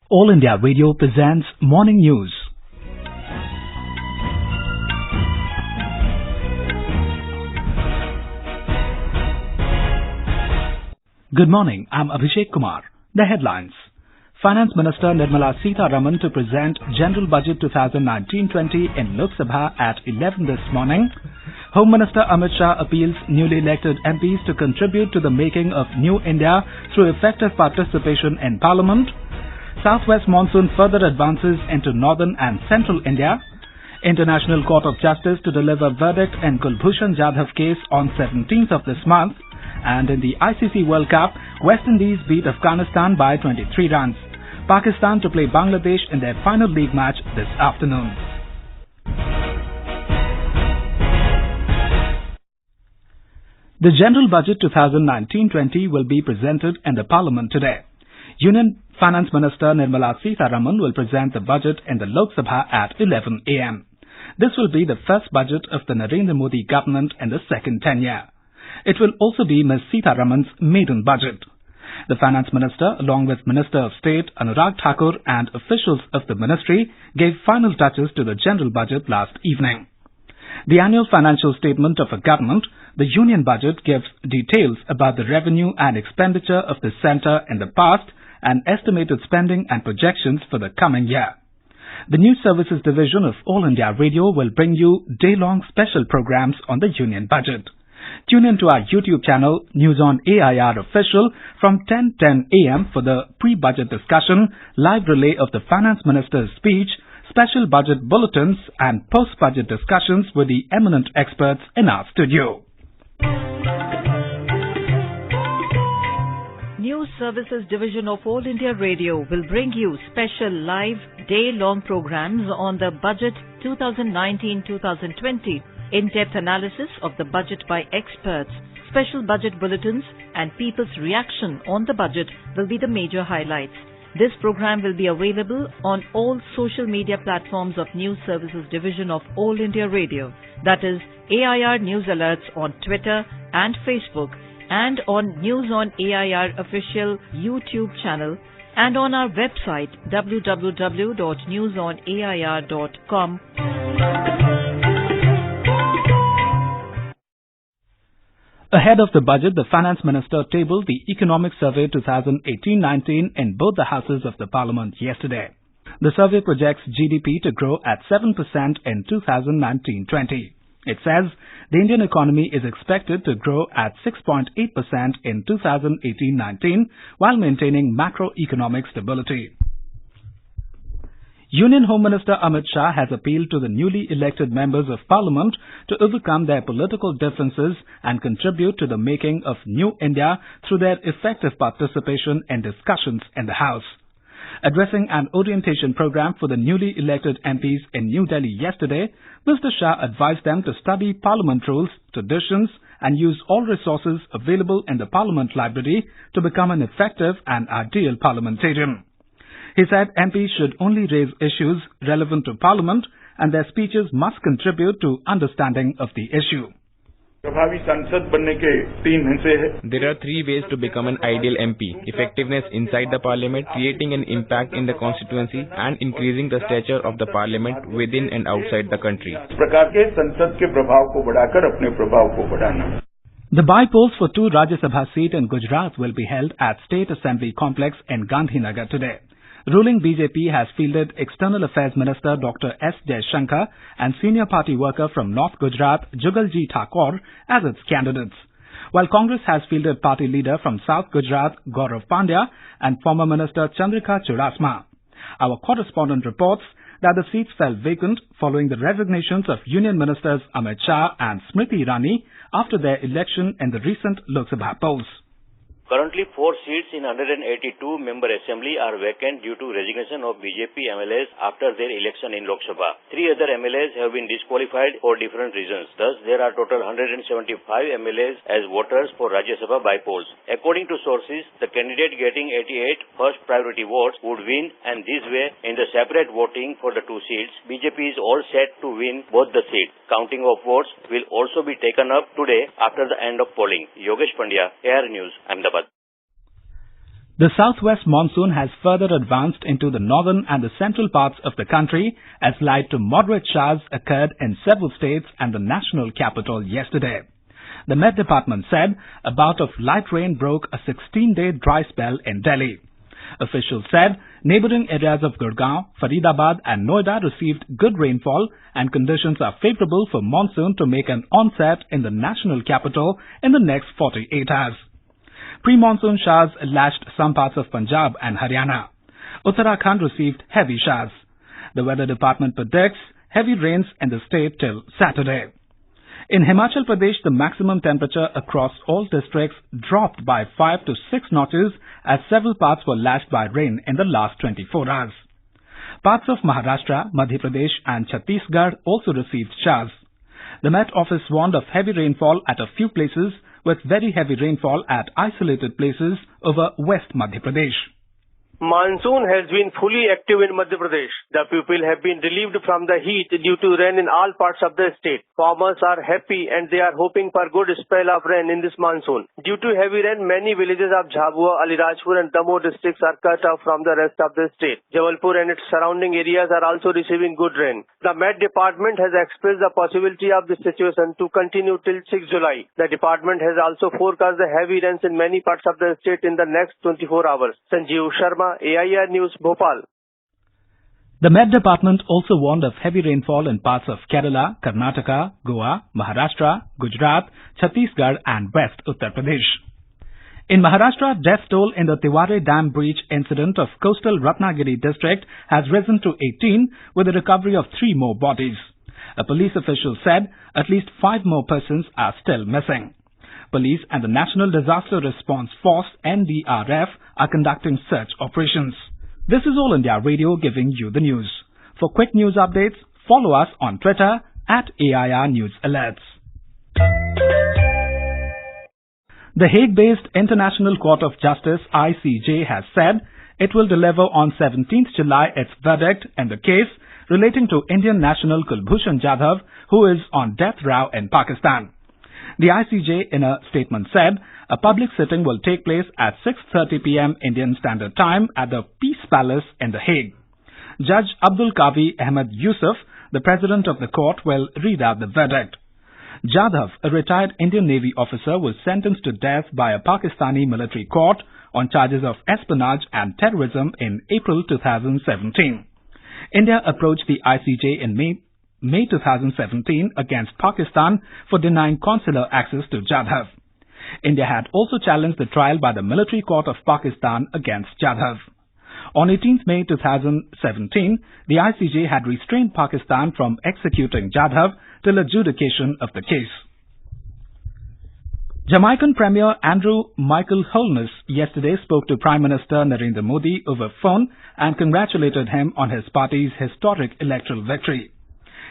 All India Radio presents Morning News. Good morning, I'm Abhishek Kumar. The headlines. Finance Minister Nirmala Sitharaman to present General Budget 2019-20 in Lok Sabha at 11 this morning. Home Minister Amit Shah appeals newly elected MPs to contribute to the making of New India through effective participation in Parliament. Southwest monsoon further advances into northern and central India. International Court of Justice to deliver verdict in Kulbhushan Jadhav case on 17th of this month. And in the ICC World Cup, West Indies beat Afghanistan by 23 runs. Pakistan to play Bangladesh in their final league match this afternoon. The General Budget 2019-20 will be presented in the Parliament today. Union Finance Minister Nirmala Sitharaman will present the budget in the Lok Sabha at 11 a.m. This will be the first budget of the Narendra Modi government in the second tenure. It will also be Ms. Sitharaman's maiden budget. The Finance Minister, along with Minister of State Anurag Thakur and officials of the ministry, gave final touches to the General Budget last evening. The annual financial statement of a government, the Union Budget, gives details about the revenue and expenditure of the centre in the past and estimated spending and projections for the coming year. The News Services Division of All India Radio will bring you day-long special programs on the Union Budget. Tune in to our YouTube channel, News on AIR Official, from 10:10 a.m. for the pre-budget discussion, live relay of the Finance Minister's speech, special budget bulletins and post-budget discussions with the eminent experts in our studio. News Services Division of All India Radio will bring you special live day-long programs on the Budget 2019-2020, in-depth analysis of the budget by experts, special budget bulletins and people's reaction on the budget will be the major highlights. This program will be available on all social media platforms of News Services Division of All India Radio, that is AIR News Alerts on Twitter and Facebook, and on News on AIR official YouTube channel, and on our website www.newsonair.com. Ahead of the budget, the Finance Minister tabled the Economic Survey 2018-19 in both the houses of the Parliament yesterday. The survey projects GDP to grow at 7% in 2019-20. It says the Indian economy is expected to grow at 6.8% in 2018-19 while maintaining macroeconomic stability. Union Home Minister Amit Shah has appealed to the newly elected members of Parliament to overcome their political differences and contribute to the making of New India through their effective participation in discussions in the House. Addressing an orientation program for the newly elected MPs in New Delhi yesterday, Mr. Shah advised them to study Parliament rules, traditions and use all resources available in the Parliament library to become an effective and ideal parliamentarian. He said MPs should only raise issues relevant to Parliament and their speeches must contribute to understanding of the issue. There are three ways to become an ideal MP: effectiveness inside the Parliament, creating an impact in the constituency, and increasing the stature of the Parliament within and outside the country. The by-polls for 2 Rajya Sabha seats in Gujarat will be held at State Assembly Complex in Gandhinagar today. Ruling BJP has fielded External Affairs Minister Dr. S. Jaishankar and senior party worker from North Gujarat Jugalji Thakur as its candidates, while Congress has fielded party leader from South Gujarat Gaurav Pandya and former Minister Chandrika Chudasama. Our correspondent reports that the seats fell vacant following the resignations of Union Ministers Amit Shah and Smriti Irani after their election in the recent Lok Sabha polls. Currently, 4 seats in 182-member assembly are vacant due to resignation of BJP MLAs after their election in Lok Sabha. 3 other MLAs have been disqualified for different reasons. Thus, there are total 175 MLAs as voters for Rajya Sabha by polls. According to sources, the candidate getting 88 first priority votes would win, and this way, in the separate voting for the 2 seats, BJP is all set to win both the seats. Counting of votes will also be taken up today after the end of polling. Yogesh Pandya, AIR News, Ahmedabad. The southwest monsoon has further advanced into the northern and the central parts of the country as light to moderate showers occurred in several states and the national capital yesterday. The Met Department said a bout of light rain broke a 16-day dry spell in Delhi. Officials said neighboring areas of Gurgaon, Faridabad and Noida received good rainfall and conditions are favorable for monsoon to make an onset in the national capital in the next 48 hours. Pre-monsoon showers lashed some parts of Punjab and Haryana. Uttarakhand received heavy showers. The weather department predicts heavy rains in the state till Saturday. In Himachal Pradesh, the maximum temperature across all districts dropped by 5 to 6 notches as several parts were lashed by rain in the last 24 hours. Parts of Maharashtra, Madhya Pradesh and Chhattisgarh also received showers. The Met Office warned of heavy rainfall at a few places with very heavy rainfall at isolated places over West Madhya Pradesh. Monsoon has been fully active in Madhya Pradesh. The people have been relieved from the heat due to rain in all parts of the state. Farmers are happy and they are hoping for good spell of rain in this monsoon. Due to heavy rain, many villages of Jhabua, Alirajpur and Damoh districts are cut off from the rest of the state. Jabalpur and its surrounding areas are also receiving good rain. The Met Department has expressed the possibility of this situation to continue till 6 July. The department has also forecast the heavy rains in many parts of the state in the next 24 hours. Sanjeev Sharma, AIR News, Bhopal. The Met Department also warned of heavy rainfall in parts of Kerala, Karnataka, Goa, Maharashtra, Gujarat, Chhattisgarh and West Uttar Pradesh. In Maharashtra, death toll in the Tiwari Dam breach incident of coastal Ratnagiri district has risen to 18 with the recovery of 3 more bodies. A police official said at least 5 more persons are still missing. Police and the National Disaster Response Force NDRF are conducting search operations. This is All India Radio giving you the news. For quick news updates, follow us on Twitter at AIR News Alerts. The Hague-based International Court of Justice ICJ has said it will deliver on 17th July its verdict in the case relating to Indian national Kulbhushan Jadhav, who is on death row in Pakistan. The ICJ in a statement said a public sitting will take place at 6:30 p.m. Indian Standard Time at the Peace Palace in The Hague. Judge Abdul Qavi Ahmed Yusuf, the president of the court, will read out the verdict. Jadhav, a retired Indian Navy officer, was sentenced to death by a Pakistani military court on charges of espionage and terrorism in April 2017. India approached the ICJ in May 2017 against Pakistan for denying consular access to Jadhav. India had also challenged the trial by the military court of Pakistan against Jadhav. On 18th May 2017, the ICJ had restrained Pakistan from executing Jadhav till adjudication of the case. Jamaican Premier Andrew Michael Holness yesterday spoke to Prime Minister Narendra Modi over phone and congratulated him on his party's historic electoral victory.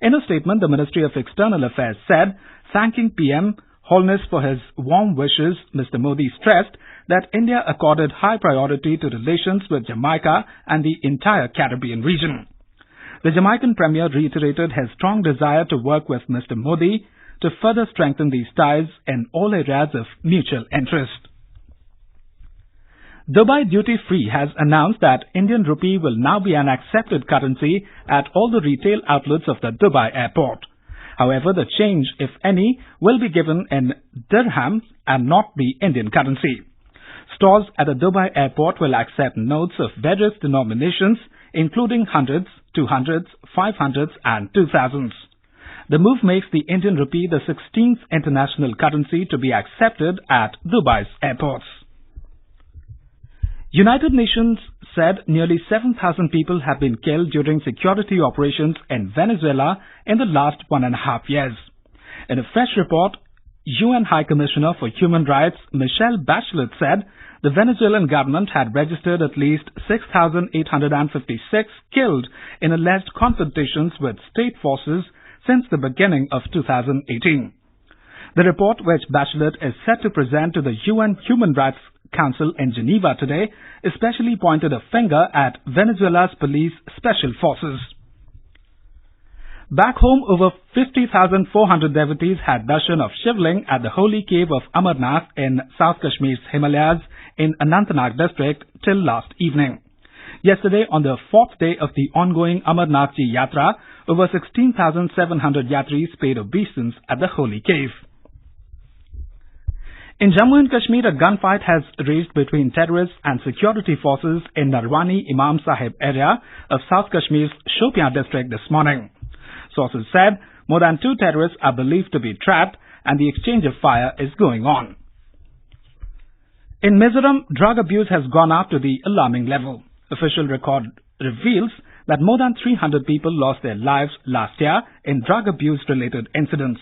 In a statement, the Ministry of External Affairs said, thanking PM Holness for his warm wishes, Mr. Modi stressed that India accorded high priority to relations with Jamaica and the entire Caribbean region. The Jamaican Premier reiterated his strong desire to work with Mr. Modi to further strengthen these ties in all areas of mutual interest. Dubai Duty Free has announced that Indian rupee will now be an accepted currency at all the retail outlets of the Dubai airport. However, the change, if any, will be given in dirhams and not the Indian currency. Stores at the Dubai airport will accept notes of various denominations, including hundreds, 200s, 500s and 2000s. The move makes the Indian rupee the 16th international currency to be accepted at Dubai's airports. United Nations said nearly 7,000 people have been killed during security operations in Venezuela in the last 1.5 years. In a fresh report, UN High Commissioner for Human Rights Michelle Bachelet said the Venezuelan government had registered at least 6,856 killed in alleged confrontations with state forces since the beginning of 2018. The report, which Bachelet is set to present to the UN Human Rights Council in Geneva today, especially pointed a finger at Venezuela's police special forces. Back home, over 50,400 devotees had darshan of Shivling at the holy cave of Amarnath in South Kashmir's Himalayas in Anantnag district till last evening. Yesterday, on the fourth day of the ongoing Amarnath Ji Yatra, over 16,700 yatris paid obeisance at the holy cave. In Jammu and Kashmir, a gunfight has raged between terrorists and security forces in Narwani Imam Sahib area of South Kashmir's Shopian district this morning. Sources said more than 2 terrorists are believed to be trapped and the exchange of fire is going on. In Mizoram, drug abuse has gone up to the alarming level. Official record reveals that more than 300 people lost their lives last year in drug abuse-related incidents.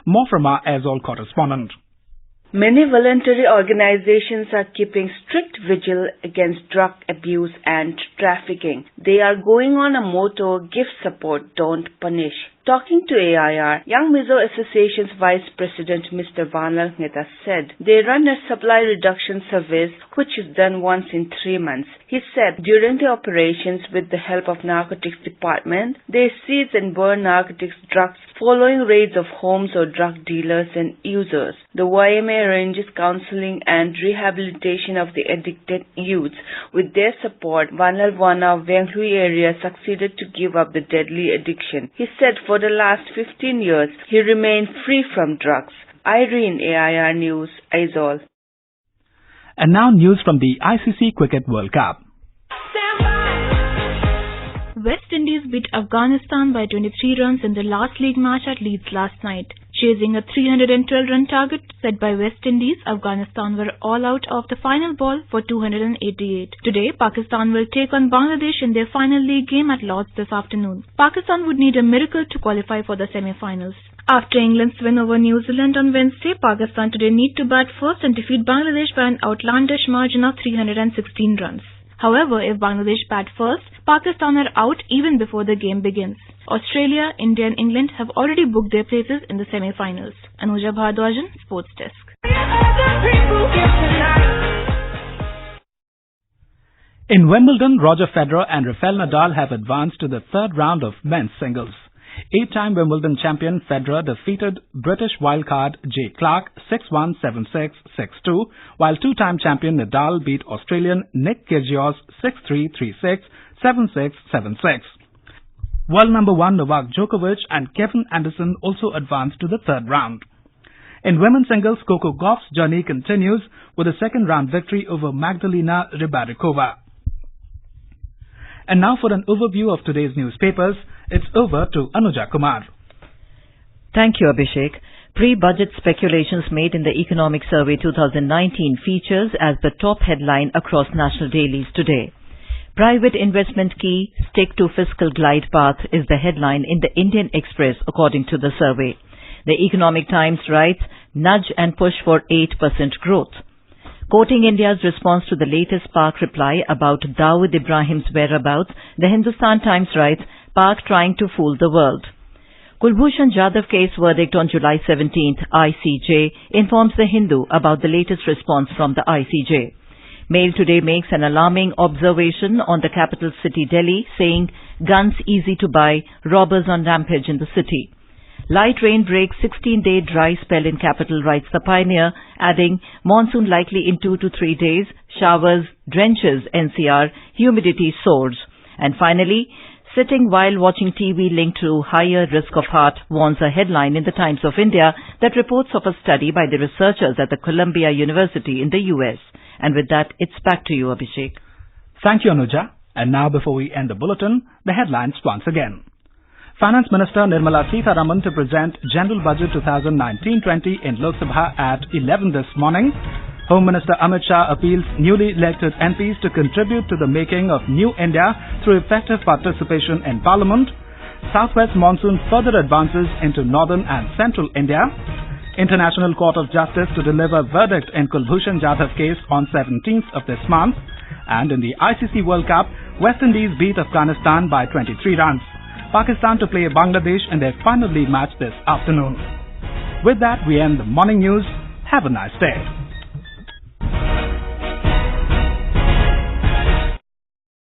More from our Aizawl correspondent. Many voluntary organizations are keeping strict vigil against drug abuse and trafficking. They are going on a motto, give support, don't punish. Talking to AIR, Young Mizo Association's Vice President Mr. Vanal Mehta said they run a supply reduction service which is done once in 3 months. He said during the operations with the help of Narcotics Department, they seize and burn narcotics drugs following raids of homes or drug dealers and users. The YMA arranges counseling and rehabilitation of the addicted youths. With their support, Vanalwana of Venglui area succeeded to give up the deadly addiction. He said for the last 15 years, he remained free from drugs. Irene, AIR News, Aizawl. And now news from the ICC Cricket World Cup. West Indies beat Afghanistan by 23 runs in the last league match at Leeds last night. Chasing a 312-run target set by West Indies, Afghanistan were all out of the final ball for 288. Today, Pakistan will take on Bangladesh in their final league game at Lord's this afternoon. Pakistan would need a miracle to qualify for the semi-finals. After England's win over New Zealand on Wednesday, Pakistan today need to bat first and defeat Bangladesh by an outlandish margin of 316 runs. However, if Bangladesh bat first, Pakistan are out even before the game begins. Australia, India and England have already booked their places in the semi-finals. Anuja Bhardwajan, Sports Desk. In Wimbledon, Roger Federer and Rafael Nadal have advanced to the third round of men's singles. 8-time Wimbledon champion Federer defeated British wildcard Jay Clark 6-1, 7-6, 6-2, while 2-time champion Nadal beat Australian Nick Kyrgios 6-3, 3-6, 7-6, 7-6. World number 1 Novak Djokovic and Kevin Anderson also advanced to the third round. In women's singles, Coco Gauff's journey continues with a second-round victory over Magdalena Rybarikova. And now for an overview of today's newspapers, it's over to Anuja Kumar. Thank you, Abhishek. Pre-budget speculations made in the Economic Survey 2019 features as the top headline across national dailies today. Private investment key, stick to fiscal glide path is the headline in the Indian Express according to the survey. The Economic Times writes, nudge and push for 8% growth. Quoting India's response to the latest Pak reply about Dawood Ibrahim's whereabouts, the Hindustan Times writes, Pak trying to fool the world. Kulbhushan Jadhav case verdict on July 17th, ICJ, informs the Hindu about the latest response from the ICJ. Mail today makes an alarming observation on the capital city Delhi, saying, guns easy to buy, robbers on rampage in the city. Light rain breaks 16-day dry spell in capital, writes the Pioneer, adding, monsoon likely in 2 to 3 days, showers, drenches NCR, humidity soars. And finally, sitting while watching TV linked to higher risk of heart, warns a headline in the Times of India that reports of a study by the researchers at the Columbia University in the US. And with that, it's back to you, Abhishek. Thank you, Anuja. And now before we end the bulletin, the headlines once again. Finance Minister Nirmala Sitharaman to present General Budget 2019-20 in Lok Sabha at 11 this morning. Home Minister Amit Shah appeals newly elected MPs to contribute to the making of New India through effective participation in Parliament. Southwest monsoon further advances into northern and central India. International Court of Justice to deliver verdict in Kulbhushan Jadhav case on 17th of this month. And in the ICC World Cup, West Indies beat Afghanistan by 23 runs. Pakistan to play Bangladesh in their final league match this afternoon. With that, we end the morning news. Have a nice day.